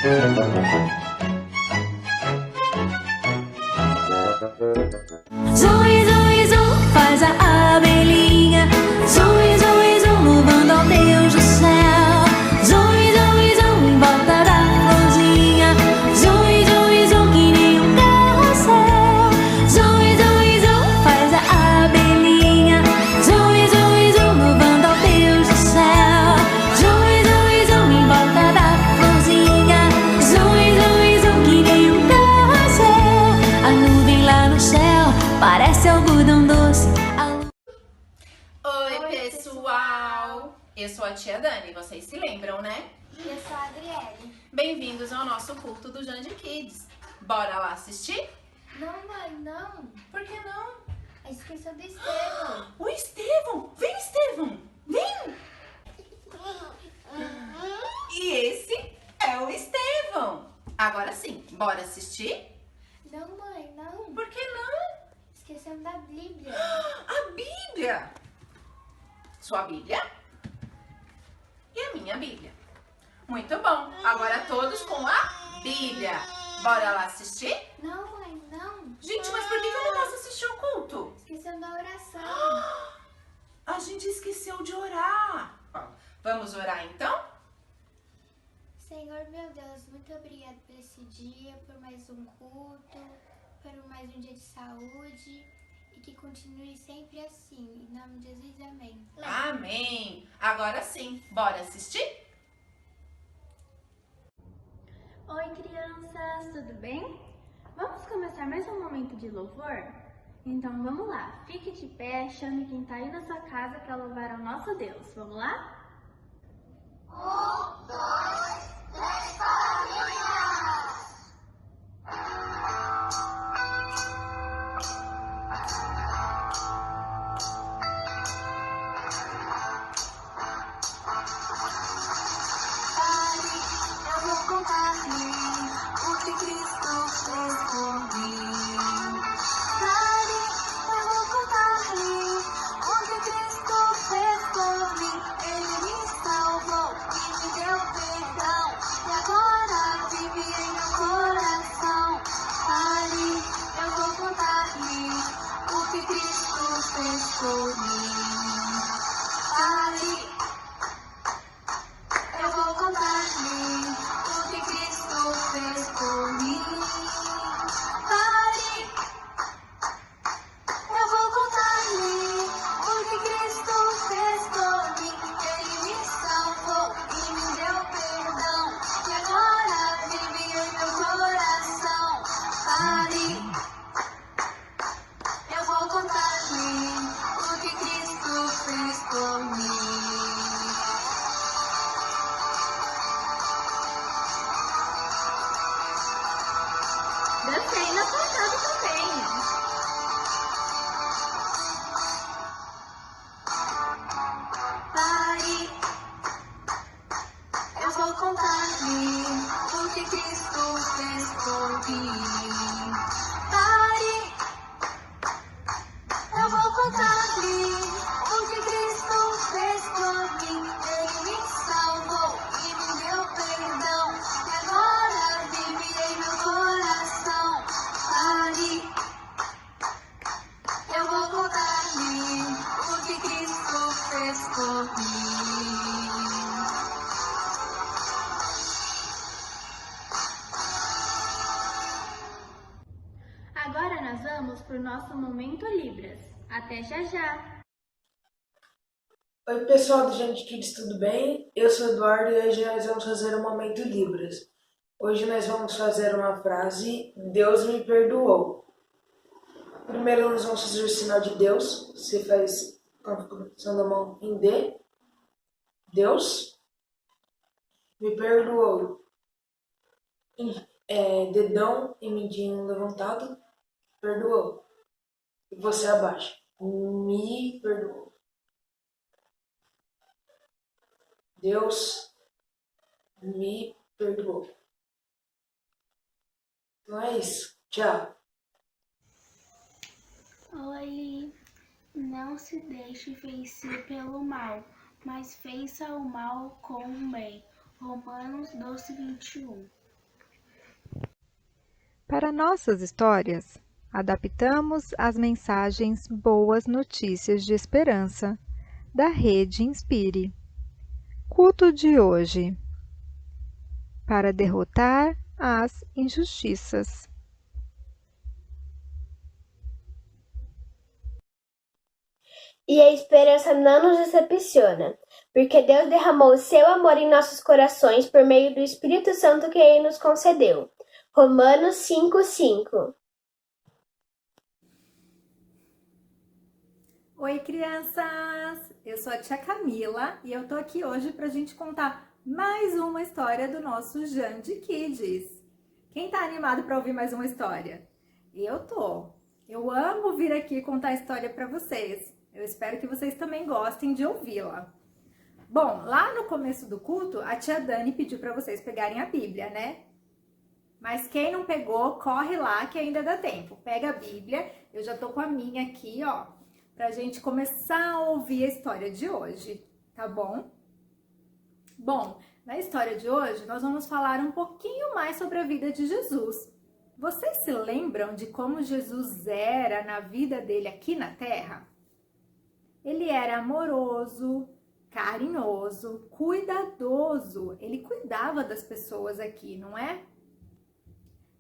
Zoe, zoe, zoe, faz a abelhinha. Zoe, zoe, zoe, louvando ao Deus do céu. Zoe, zoe, zoe, em volta da florzinha. Zoe, zoe, zoe, que nem um carrossel. Zoe, zoe, zoe, faz a abelhinha. Zoe, zoe, zoe, louvando ao Deus do céu. Zoe, zoe, zoe, em volta da florzinha. Zoe, zoe, zoe, que nem um carrossel. A nuvem lá no céu parece algodão doce. Oi, pessoal! Eu sou a tia Dani, vocês se lembram, né? E eu sou a Adriele. Bem-vindos ao nosso culto do Jande Kids. Bora lá assistir? Não, mãe, não. Por que não? A inscrição do Estevão. O Estevão! Vem, Estevão! Vem! E esse é o Estevão. Agora sim, bora assistir? Não, mãe, não. Por que não? Esquecemos da Bíblia. A Bíblia! Sua Bíblia? E a minha Bíblia. Muito bom. Agora todos com a Bíblia. Bora lá assistir? Não, mãe, não. Gente, mas por que eu não posso assistir o culto? Esquecemos da oração. A gente esqueceu de orar. Vamos orar então? Senhor, meu Deus, muito obrigada por esse dia, por mais um culto, por mais um dia de saúde e que continue sempre assim. Em nome de Jesus, amém. Amém. Agora sim, bora assistir? Oi, crianças, tudo bem? Vamos começar mais um momento de louvor? Então vamos lá, fique de pé, chame quem está aí na sua casa para louvar ao nosso Deus. Vamos lá? Eu vou contar-lhe o que Cristo fez por mim. Pare, eu vou contar-lhe o que Cristo fez por mim. Ele me salvou e me deu perdão, e agora vive em meu coração. Pare, eu vou contar-lhe o que Cristo fez por mim. Pare, eu vou contar-lhe o que Cristo fez por mim. Pare, eu vou contar-lhe o que Cristo fez por mim. Ele me salvou e me deu perdão, e agora vive em meu coração. Pare, eu vou contar-lhe o que Cristo fez por mim. Dancei na sua casa também. Pare, eu vou contar-lhe o que Cristo fez por mim. Pare, eu vou contar-lhe o que Cristo fez por mim. Ele me salvou e me deu perdão, e agora vive em meu coração. Pare, eu vou contar-lhe o que Cristo fez por mim. Agora nós vamos para o nosso Momento Libras. Até já já! Oi pessoal do Gente Kids, tudo bem? Eu sou o Eduardo e hoje nós vamos fazer o Momento Libras. Hoje nós vamos fazer uma frase, Deus me perdoou. Primeiro nós vamos fazer o sinal de Deus, você faz com a colocação da mão em D. Deus me perdoou. Dedão e mindinho levantado, perdoou. E você abaixa, me perdoou. Deus me perdoou. Então é isso. Tchau. Oi, não se deixe vencer pelo mal, mas vença o mal com o bem. Romanos 12:21. Para nossas histórias, adaptamos as mensagens Boas Notícias de Esperança da Rede Inspire. Culto de hoje: para derrotar as injustiças. E a esperança não nos decepciona, porque Deus derramou o seu amor em nossos corações por meio do Espírito Santo que Ele nos concedeu. Romanos 5:5. Oi, crianças! Eu sou a tia Camila e eu tô aqui hoje pra gente contar mais uma história do nosso Jandi Kids. Quem tá animado pra ouvir mais uma história? Eu tô! Eu amo vir aqui contar história pra vocês. Eu espero que vocês também gostem de ouvi-la. Bom, lá no começo do culto, a tia Dani pediu pra vocês pegarem a Bíblia, né? Mas quem não pegou, corre lá que ainda dá tempo. Pega a Bíblia, eu já tô com a minha aqui, ó, pra gente começar a ouvir a história de hoje, tá bom? Bom, na história de hoje, nós vamos falar um pouquinho mais sobre a vida de Jesus. Vocês se lembram de como Jesus era na vida dele aqui na Terra? Ele era amoroso, carinhoso, cuidadoso. Ele cuidava das pessoas aqui, não é?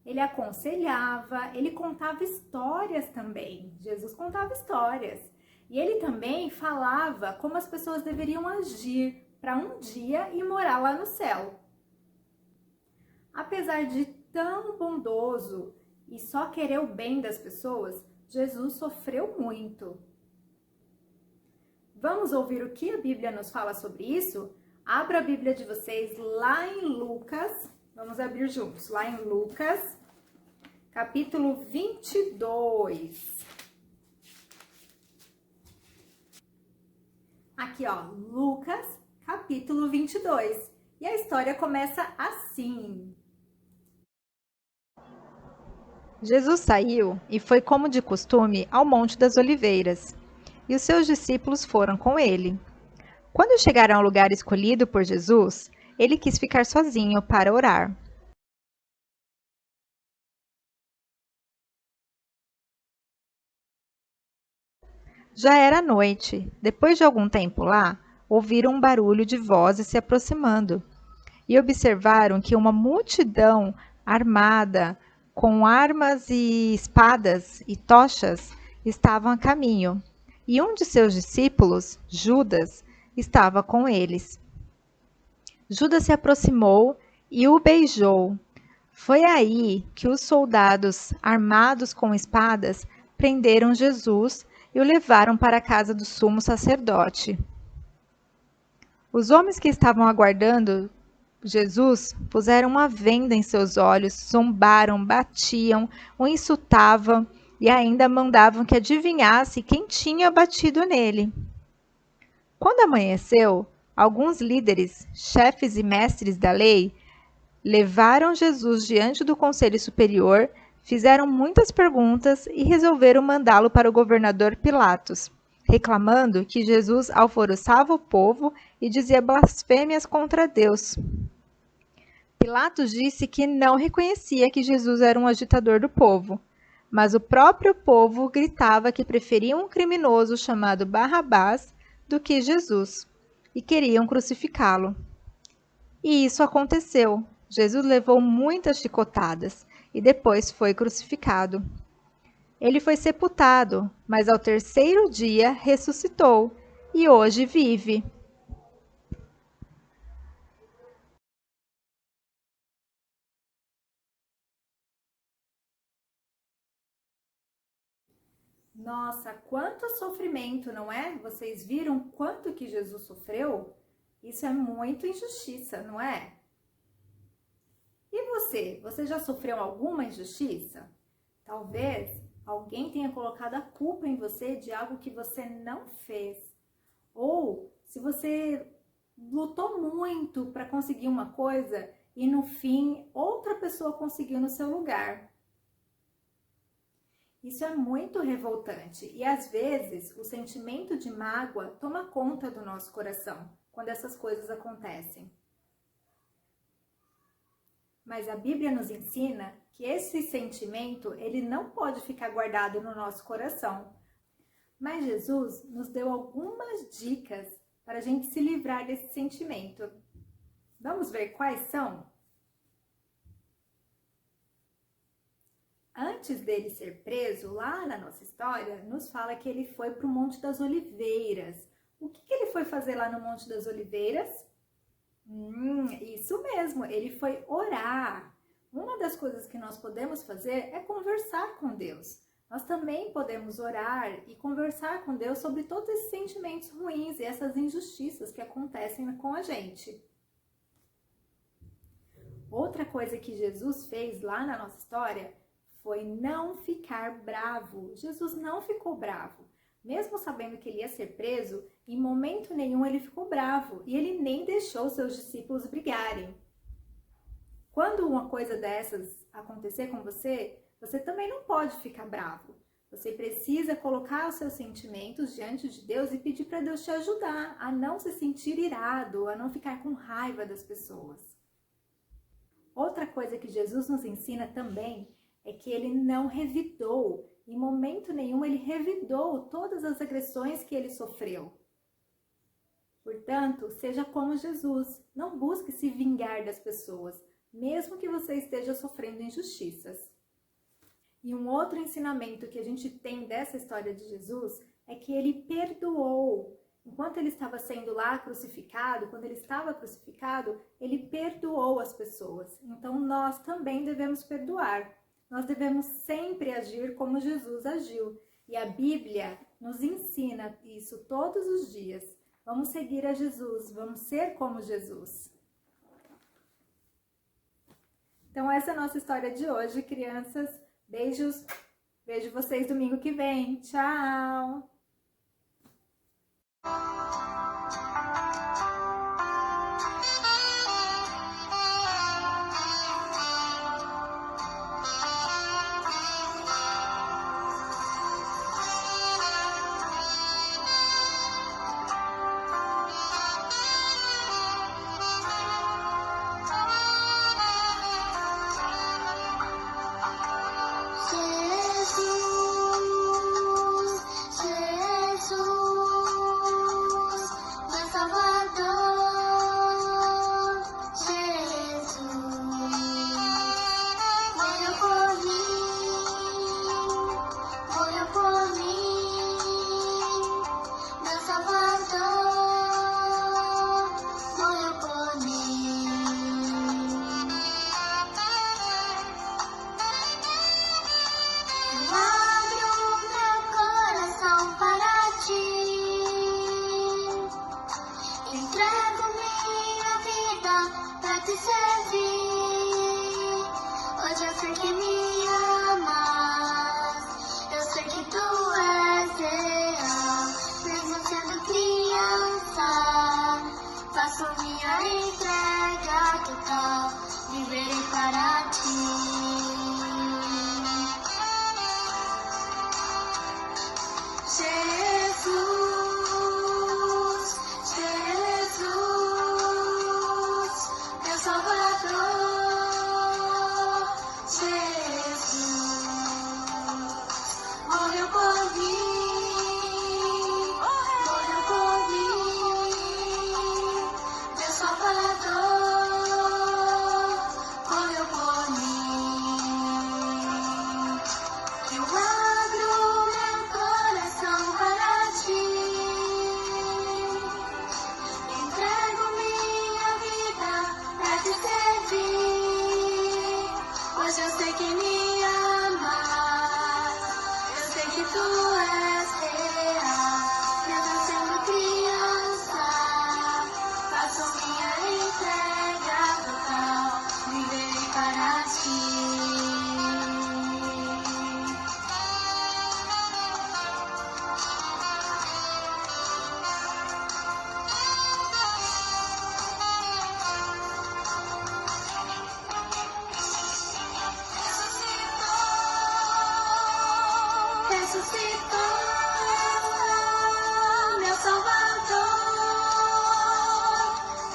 Ele aconselhava, ele contava histórias também. Jesus contava histórias. E ele também falava como as pessoas deveriam agir para um dia ir morar lá no céu. Apesar de tão bondoso e só querer o bem das pessoas, Jesus sofreu muito. Vamos ouvir o que a Bíblia nos fala sobre isso? Abra a Bíblia de vocês lá em Lucas. Vamos abrir juntos. Lá em Lucas, capítulo 22. Aqui, ó, Lucas, capítulo 22. E a história começa assim. Jesus saiu e foi, como de costume, ao Monte das Oliveiras, e os seus discípulos foram com ele. Quando chegaram ao lugar escolhido por Jesus, ele quis ficar sozinho para orar. Já era noite. Depois de algum tempo lá, ouviram um barulho de vozes se aproximando e observaram que uma multidão armada com armas e espadas e tochas estavam a caminho, e um de seus discípulos, Judas, estava com eles. Judas se aproximou e o beijou. Foi aí que os soldados, armados com espadas, prenderam Jesus e o levaram para a casa do sumo sacerdote. Os homens que estavam aguardando Jesus puseram uma venda em seus olhos, zombaram, batiam, o insultavam e ainda mandavam que adivinhasse quem tinha batido nele. Quando amanheceu, alguns líderes, chefes e mestres da lei, levaram Jesus diante do Conselho Superior, fizeram muitas perguntas e resolveram mandá-lo para o governador Pilatos, reclamando que Jesus alvoroçava o povo e dizia blasfêmias contra Deus. Pilatos disse que não reconhecia que Jesus era um agitador do povo, mas o próprio povo gritava que preferia um criminoso chamado Barrabás do que Jesus, e queriam crucificá-lo. E isso aconteceu. Jesus levou muitas chicotadas e depois foi crucificado. Ele foi sepultado, mas ao terceiro dia ressuscitou e hoje vive. Nossa, quanto sofrimento, não é? Vocês viram quanto que Jesus sofreu? Isso é muito injustiça, não é? E você? Você já sofreu alguma injustiça? Talvez alguém tenha colocado a culpa em você de algo que você não fez. Ou se você lutou muito para conseguir uma coisa e no fim outra pessoa conseguiu no seu lugar. Isso é muito revoltante e às vezes o sentimento de mágoa toma conta do nosso coração quando essas coisas acontecem. Mas a Bíblia nos ensina que esse sentimento, ele não pode ficar guardado no nosso coração. Mas Jesus nos deu algumas dicas para a gente se livrar desse sentimento. Vamos ver quais são? Antes dele ser preso, lá na nossa história, nos fala que ele foi para o Monte das Oliveiras. O que ele foi fazer lá no Monte das Oliveiras? Isso mesmo, ele foi orar. Uma das coisas que nós podemos fazer é conversar com Deus. Nós também podemos orar e conversar com Deus sobre todos esses sentimentos ruins e essas injustiças que acontecem com a gente. Outra coisa que Jesus fez lá na nossa história foi não ficar bravo. Jesus não ficou bravo. Mesmo sabendo que ele ia ser preso, em momento nenhum ele ficou bravo e ele nem deixou seus discípulos brigarem. Quando uma coisa dessas acontecer com você, você também não pode ficar bravo. Você precisa colocar os seus sentimentos diante de Deus e pedir para Deus te ajudar a não se sentir irado, a não ficar com raiva das pessoas. Outra coisa que Jesus nos ensina também é que ele não revidou. Em momento nenhum ele revidou todas as agressões que ele sofreu. Portanto, seja como Jesus. Não busque se vingar das pessoas, mesmo que você esteja sofrendo injustiças. E um outro ensinamento que a gente tem dessa história de Jesus é que ele perdoou. Enquanto ele estava sendo lá crucificado, quando ele estava crucificado, ele perdoou as pessoas. Então nós também devemos perdoar. Nós devemos sempre agir como Jesus agiu. E a Bíblia nos ensina isso todos os dias. Vamos seguir a Jesus, vamos ser como Jesus. Então essa é a nossa história de hoje, crianças. Beijos. Vejo vocês domingo que vem. Tchau!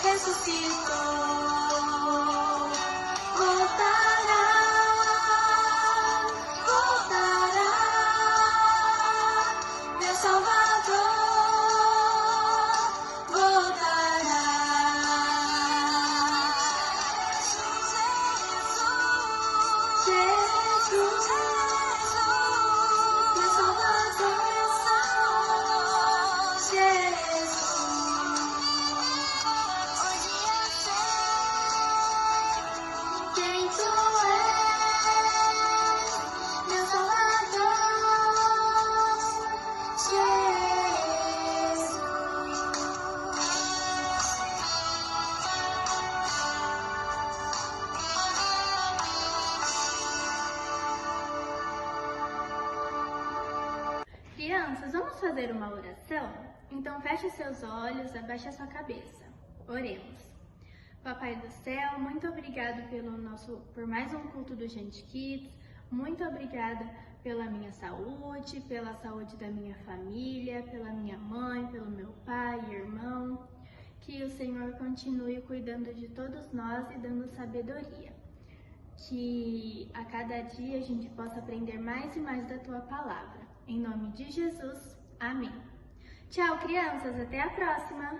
Resucitou. fazer uma oração? Então feche seus olhos, abaixe a sua cabeça. Oremos. Papai do céu, muito obrigado por mais um culto do Gente Kids. Muito obrigada pela minha saúde, pela saúde da minha família, pela minha mãe, pelo meu pai e irmão. Que o Senhor continue cuidando de todos nós e dando sabedoria. Que a cada dia a gente possa aprender mais e mais da Tua Palavra. Em nome de Jesus, amém. Tchau, crianças, até a próxima!